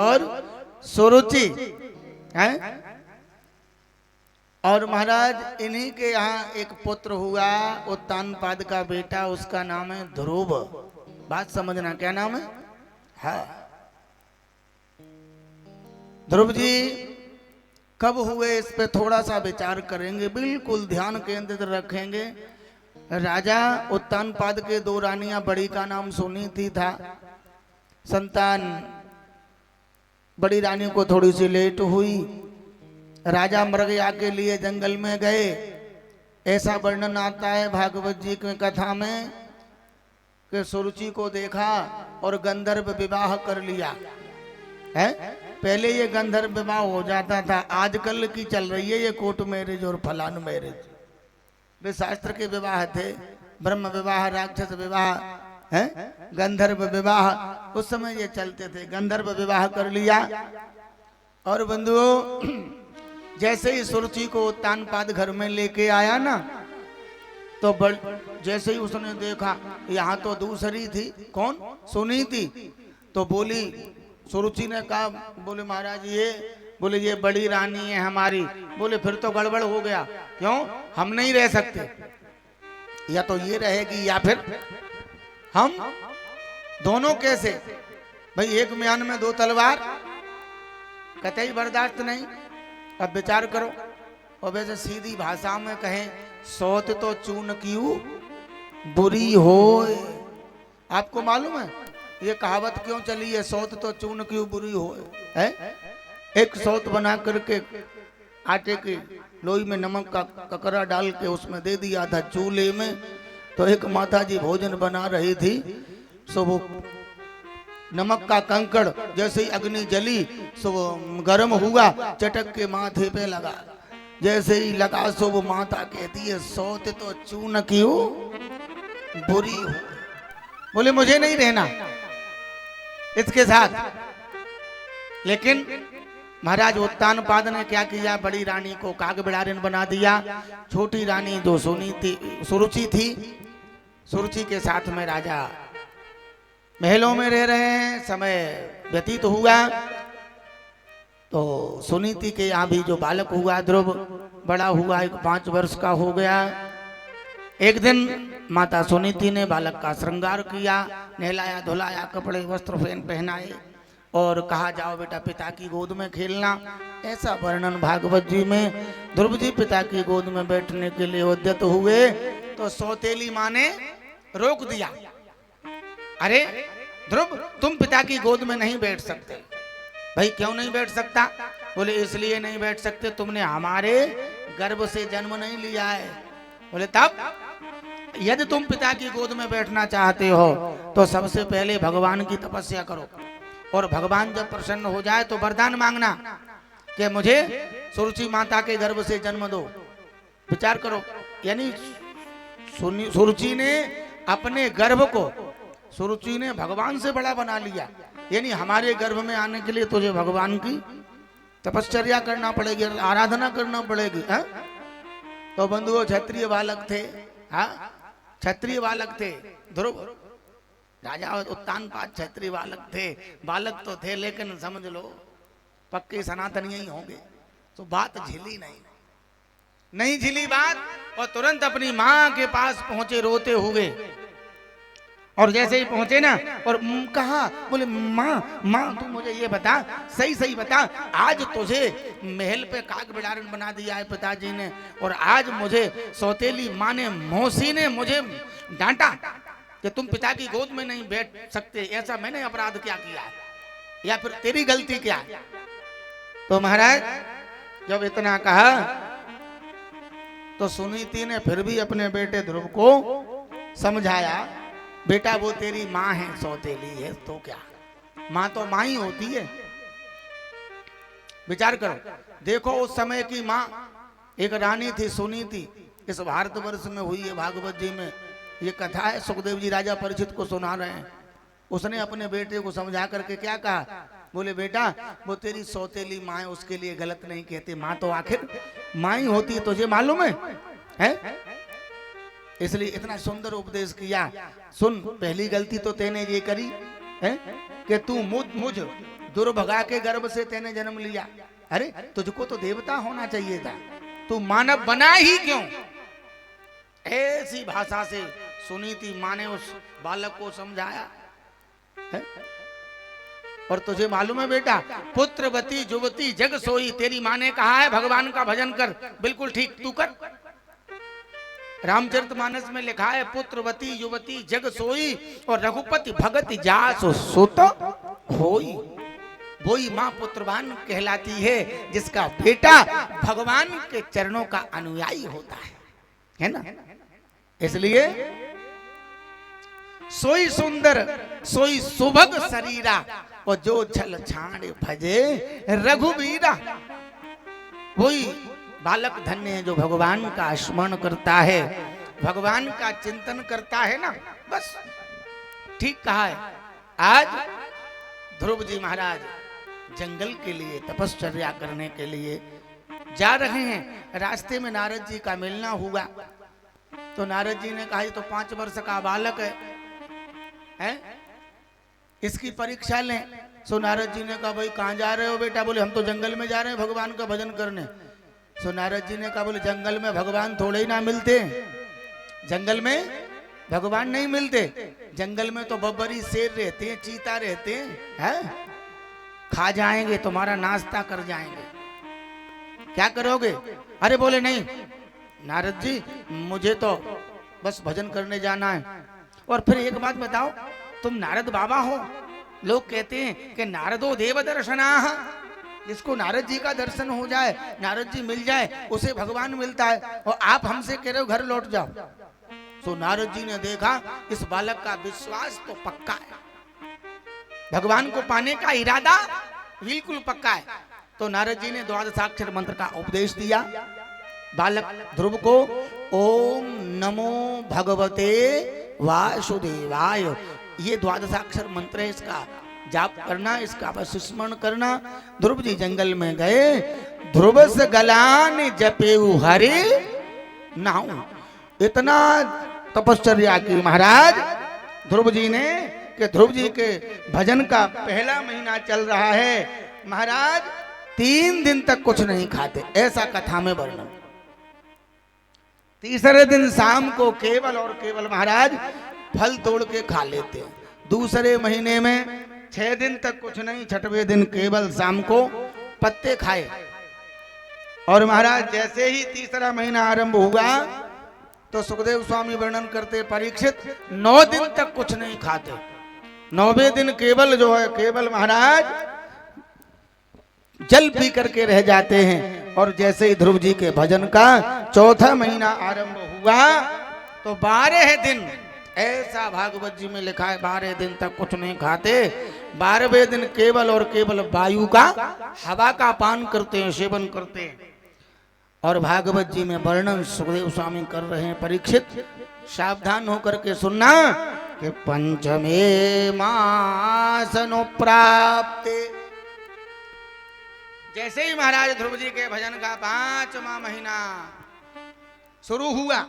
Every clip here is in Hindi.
और सुरुचि है। और महाराज इन्हीं के यहाँ एक पुत्र हुआ उत्तानपाद का बेटा, उसका नाम है ध्रुव। बात समझना, क्या नाम है? हाँ, ध्रुव जी कब हुए इस पे थोड़ा सा विचार करेंगे, बिल्कुल ध्यान केंद्रित रखेंगे। राजा उत्तानपाद के दो रानियां, बड़ी का नाम सुनीति था, संतान बड़ी रानी को थोड़ी सी लेट हुई। राजा मृगया के लिए जंगल में गए। ऐसा वर्णन आता है भागवत जी की कथा में कि सुरुचि को देखा और गंधर्व विवाह कर लिया है। पहले ये गंधर्व विवाह हो जाता था, आजकल की चल रही है ये कोर्ट मैरिज और फलान मैरिज। वे शास्त्र के विवाह थे, ब्रह्म विवाह, राक्षस विवाह है, गंधर्व विवाह उस समय ये चलते थे। गंधर्व विवाह कर लिया और बंधुओं जैसे ही सुरुचि को उत्तानपाद घर में लेके आया ना, तो जैसे ही उसने देखा यहाँ तो दूसरी थी, कौन? सुनीति। तो बोली, सुरुचि ने कहा, बोले महाराज बोले ये बड़ी रानी है हमारी। बोले फिर तो गड़बड़ हो गया, क्यों? हम नहीं रह सकते, या तो ये रहेगी या फिर हम दोनों। कैसे भाई, एक म्यान में दो तलवार, कतई बर्दाश्त नहीं। अब विचार करो। और वैसे सीधी भाषा में कहें, सौत तो चून क्यों बुरी हो। आपको मालूम है ये कहावत क्यों चली है, सौत तो चून क्यों बुरी हो है? एक सौत बना करके आटे की लोई में नमक का ककरा डाल के उसमें दे दिया था चूल्हे में। तो एक माता जी भोजन बना रही थी, सो वो नमक का कंकड़ जैसे ही अग्नि जली सो वो गर्म हुआ, चटक के माथे पे लगा। जैसे ही लगा सो वो माता कहती है, सौत तो चून क्यों बुरी हो। बोले मुझे नहीं रहना इसके साथ। लेकिन महाराज उत्तानपाद ने क्या किया, बड़ी रानी को काग बिड़ारिन बना दिया। छोटी रानी जो सुरुचि थी, सुरुचि के साथ में राजा महलों में रह रहे हैं। समय व्यतीत हुआ तो सुनीति के यहाँ भी जो बालक हुआ ध्रुव, बड़ा हुआ, 5 वर्ष का हो गया। एक दिन माता सुनीति ने बालक का श्रृंगार किया, नहलाया धुलाया, कपड़े वस्त्र पहनाए और कहा जाओ बेटा पिता की गोद में खेलना। ऐसा वर्णन भागवत जी में। ध्रुव जी पिता की गोद में बैठने के लिए उद्यत हुए तो सौतेली माँ ने रोक दिया। अरे ध्रुव, तुम पिता की गोद में नहीं बैठ सकते। भाई क्यों नहीं बैठ सकता? बोले इसलिए नहीं बैठ सकते, तुमने हमारे गर्भ से जन्म नहीं लिया है। बोले तब? यदि तुम पिता की गोद में बैठना चाहते हो तो सबसे पहले भगवान की तपस्या करो, और भगवान जब प्रसन्न हो जाए तो वरदान मांगना कि मुझे सुरुचि माता के गर्भ से जन्म दो। विचार करो, यानी सुरुचि ने अपने गर्भ को, सुरुचि ने भगवान से बड़ा बना लिया। यानी हमारे गर्भ में आने के लिए तुझे भगवान की तपश्चर्या करना पड़ेगी, आराधना करना पड़ेगी। हा? तो बंधुओं क्षत्रिय बालक थे, हाँ क्षत्रिय बालक थे ध्रुव। राजा उत्तानपाद क्षत्रिय बालक थे, बालक तो थे लेकिन समझ लो पक्के सनातनी ही होंगे। तो बात झिली नहीं झिली बात, और तुरंत अपनी माँ के पास पहुंचे रोते हुए। और जैसे ही पहुंचे ना, और कहा, बोले माँ तू मुझे ये बता, सही बता, आज तुझे महल पे काग बिड़ारन बना दिया है पिताजी ने, और आज मुझे सौतेली माँ ने, मौसी ने मुझे डांटा कि तुम पिता की गोद में नहीं बैठ सकते। ऐसा मैंने अपराध क्या किया है, या फिर तेरी गलती क्या है? तो महाराज जब इतना कहा तो सुनीति ने फिर भी अपने बेटे ध्रुव को समझाया, बेटा वो तेरी माँ है, सौतेली है तो क्या, माँ तो माँ ही होती है। विचार करो, देखो उस समय की माँ एक रानी थी सुनीति, इस भारतवर्ष में हुई है। भागवत जी में ये कथा है, सुखदेव जी राजा परीक्षित को सुना रहे हैं। उसने अपने बेटे को समझा करके क्या कहा, बोले बेटा वो तेरी सौतेली माँ है, उसके लिए गलत नहीं कहते, माँ तो आखिर माँ ही होती है, तुझे मालूम है? इसलिए इतना सुंदर उपदेश किया। सुन, पहली गलती तो तेने ये करी है कि तू मुझ दुर्भगा के गर्भ से तेने जन्म लिया। अरे तुझको तो देवता होना चाहिए था, तू मानव बना ही क्यों? ऐसी भाषा से सुनी थी माँ ने उस बालक को समझाया है? और तुझे मालूम है बेटा, पुत्रवती युवती जग सोई, तेरी माँ ने कहा है भगवान का भजन कर, बिल्कुल ठीक, तू कर। रामचरितमानस में लिखा है पुत्रवती युवती जग सोई और रघुपति भगत जासु सुत होई। वही माँ पुत्रवान कहलाती है जिसका बेटा भगवान के चरणों का अनुयायी होता है ना? इसलिए सोई सुंदर सोई सुभग शरीरा और जो छल छाड़ भजे रघुवीरा। वही बालक धन्य है जो भगवान का स्मरण करता है, भगवान का चिंतन करता है ना। बस ठीक कहा है। आज ध्रुव जी महाराज जंगल के लिए तपश्चर्या करने के लिए जा रहे हैं। रास्ते में नारद जी का मिलना हुआ तो नारद जी ने कहा ये तो 5 वर्ष का बालक है? इसकी परीक्षा लें। सो नारद जी ने कहा भाई कहाँ जा रहे हो बेटा? बोले हम तो जंगल में जा रहे हैं भगवान का भजन करने। सो नारद जी ने कहा बोले जंगल में भगवान थोड़े ही ना मिलते, जंगल में भगवान नहीं मिलते, जंगल में तो बब्बरी शेर रहते हैं, चीता रहते हैं, खा जाएंगे, तुम्हारा नाश्ता कर जाएंगे, क्या करोगे? अरे बोले नहीं नारद जी मुझे तो बस भजन करने जाना है। और फिर एक बात बताओ, तुम नारद बाबा हो, लोग कहते हैं कि नारदो देव दर्शनाः, जिसको नारद जी का दर्शन हो जाए, नारद जी मिल जाए, उसे भगवान मिलता है, और आप हमसे कह रहे हो घर लौट जाओ। तो नारद जी ने देखा इस बालक का विश्वास तो पक्का है, भगवान को पाने का इरादा बिल्कुल पक्का है। तो नारद जी ने द्वादशाक्षर मंत्र का उपदेश दिया बालक ध्रुव को। ओम नमो भगवते वासुदेवाय, ये द्वादशाक्षर मंत्र है, इसका जाप करना, इसका बस स्मरण करना। ध्रुव जी जंगल में गए, ध्रुवस गलान जपेउ हरि नाउ। इतना तपश्चर्या की महाराज ध्रुव जी ने कि ध्रुव जी के भजन का पहला महीना चल रहा है, महाराज 3 दिन तक कुछ नहीं खाते, ऐसा कथा में वर्णन। तीसरे दिन शाम को केवल और केवल महाराज फल तोड़ के खा लेते हैं। दूसरे महीने में 6 दिन तक कुछ नहीं, 6वें दिन केवल शाम को पत्ते खाए। और महाराज जैसे ही तीसरा महीना आरंभ हुआ तो सुखदेव स्वामी वर्णन करते, परीक्षित 9 दिन तक कुछ नहीं खाते, 9वें दिन केवल जो है केवल महाराज जल पी करके रह जाते हैं। और जैसे ही ध्रुव जी के भजन का चौथा महीना आरंभ हुआ तो 12 दिन, ऐसा भागवत जी में लिखा है 12 दिन तक कुछ नहीं खाते, 12वें दिन केवल और केवल वायु का, हवा का पान करते हैं, सेवन करते हैं। और भागवत जी में वर्णन सुखदेव स्वामी कर रहे हैं, परीक्षित सावधान होकर के सुनना कि पंचमे मासनो प्राप्ते, जैसे ही महाराज ध्रुव जी के भजन का 5वां महीना शुरू हुआ,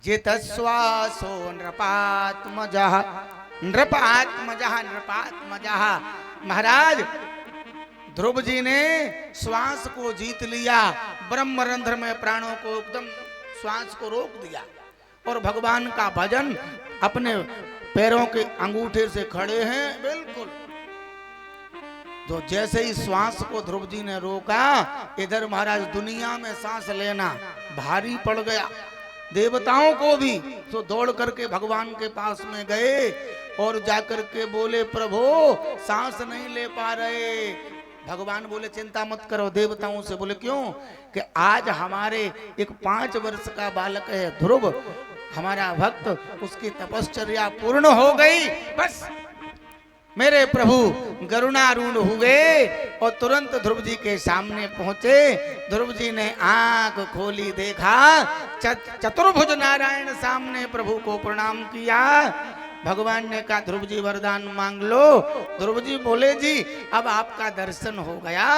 जितश्वासो नृपात्मजः नृपात्मजः नृपात्मजः, महाराज ध्रुव जी ने श्वास को जीत लिया, ब्रह्मरंध्र में प्राणों को एकदम श्वास को रोक दिया और भगवान का भजन अपने पैरों के अंगूठे से खड़े हैं बिल्कुल। तो जैसे ही श्वास को ध्रुव जी ने रोका, इधर महाराज दुनिया में सांस लेना भारी पड़ गया, देवताओं को भी। तो दौड़ करके भगवान के पास में गए और जाकर के बोले प्रभु सांस नहीं ले पा रहे। भगवान बोले चिंता मत करो, देवताओं से बोले क्यों? कि आज हमारे एक 5 वर्ष का बालक है ध्रुव, हमारा भक्त, उसकी तपश्चर्या पूर्ण हो गई, बस मेरे प्रभु गरुणारूढ़ हुए और तुरंत ध्रुव जी के सामने पहुंचे। ध्रुव जी ने आंख खोली, देखा चतुर्भुज नारायण सामने प्रभु को प्रणाम किया। भगवान ने कहा ध्रुव जी वरदान मांग लो। ध्रुव जी बोले जी अब आपका दर्शन हो गया,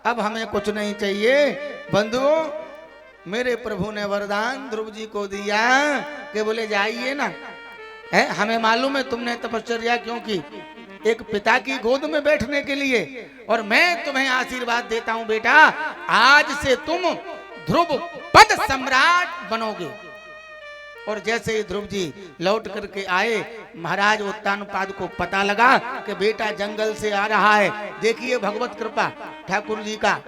अब हमें कुछ नहीं चाहिए। बंधुओं मेरे प्रभु ने वरदान ध्रुव जी को दिया कि बोले जाइए ना, है हमें मालूम है तुमने तपश्चर्या क्यों की, एक पिता की गोद में बैठने के लिए, और मैं तुम्हें आशीर्वाद देता हूं बेटा, आज से तुम ध्रुव पद सम्राट बनोगे। और जैसे ही ध्रुव जी लौट करके आए, महाराज उत्तानपाद को पता लगा कि बेटा जंगल से आ रहा है। देखिए भगवत कृपा, ठाकुर जी का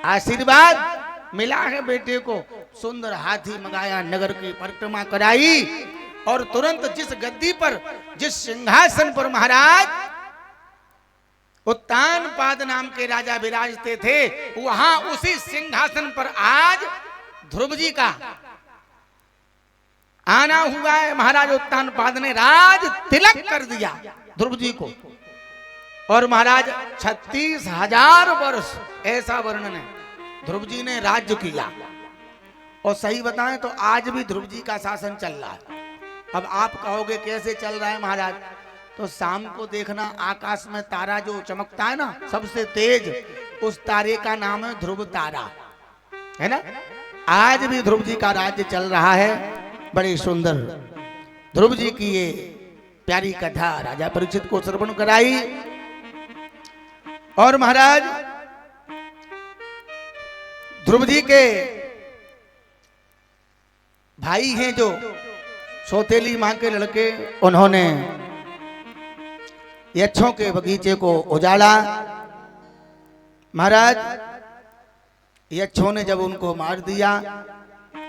आशीर्वाद मिला है बेटे को। सुंदर हाथी मंगाया, नगर की परिक्रमा कराई, और तुरंत जिस गद्दी पर, जिस सिंहासन पर महाराज उत्तानपाद नाम के राजा विराजते थे, वहां उसी सिंहासन पर आज ध्रुव जी का आना हुआ है। महाराज उत्तानपाद ने राज तिलक कर दिया ध्रुव जी को, और महाराज 36,000 वर्ष ऐसा वर्णन है ध्रुव जी ने राज्य किया। और सही बताएं तो आज भी ध्रुव जी का शासन चल रहा है। अब आप कहोगे कैसे चल रहा है महाराज, तो शाम को देखना आकाश में तारा जो चमकता है ना सबसे तेज, उस तारे का नाम है ध्रुव तारा, है ना। आज भी ध्रुव जी का राज्य चल रहा है। बड़ी सुंदर ध्रुव जी की ये प्यारी कथा राजा परीक्षित को श्रवण कराई। और महाराज ध्रुव जी के भाई हैं जो सौतेली मां के लड़के, उन्होंने यक्षों के बगीचे को उजाड़ा। महाराज यक्षों ने जब उनको मार दिया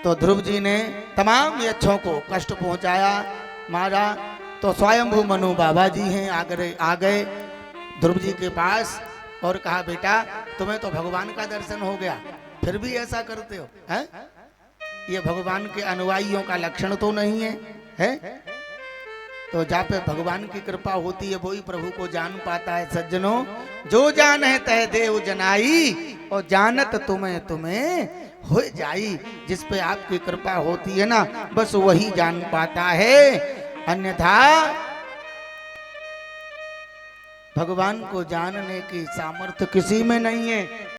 तो ध्रुव जी ने तमाम यक्षों को कष्ट पहुंचाया, मारा। तो स्वयंभू मनु बाबा जी हैं, आ गए ध्रुव जी के पास और कहा बेटा तुम्हें तो भगवान का दर्शन हो गया, फिर भी ऐसा करते हो, हैं? ये भगवान के अनुयायियों का लक्षण तो नहीं है, हैं? तो जहाँ पे भगवान की कृपा होती है वही प्रभु को जान पाता है। सज्जनों, जो जान है तह देव जनाई, और जानत तुम्हें हो जाई। जिस पे आपकी कृपा होती है ना, बस वही जान पाता है, अन्यथा भगवान को जानने की सामर्थ्य किसी में नहीं है।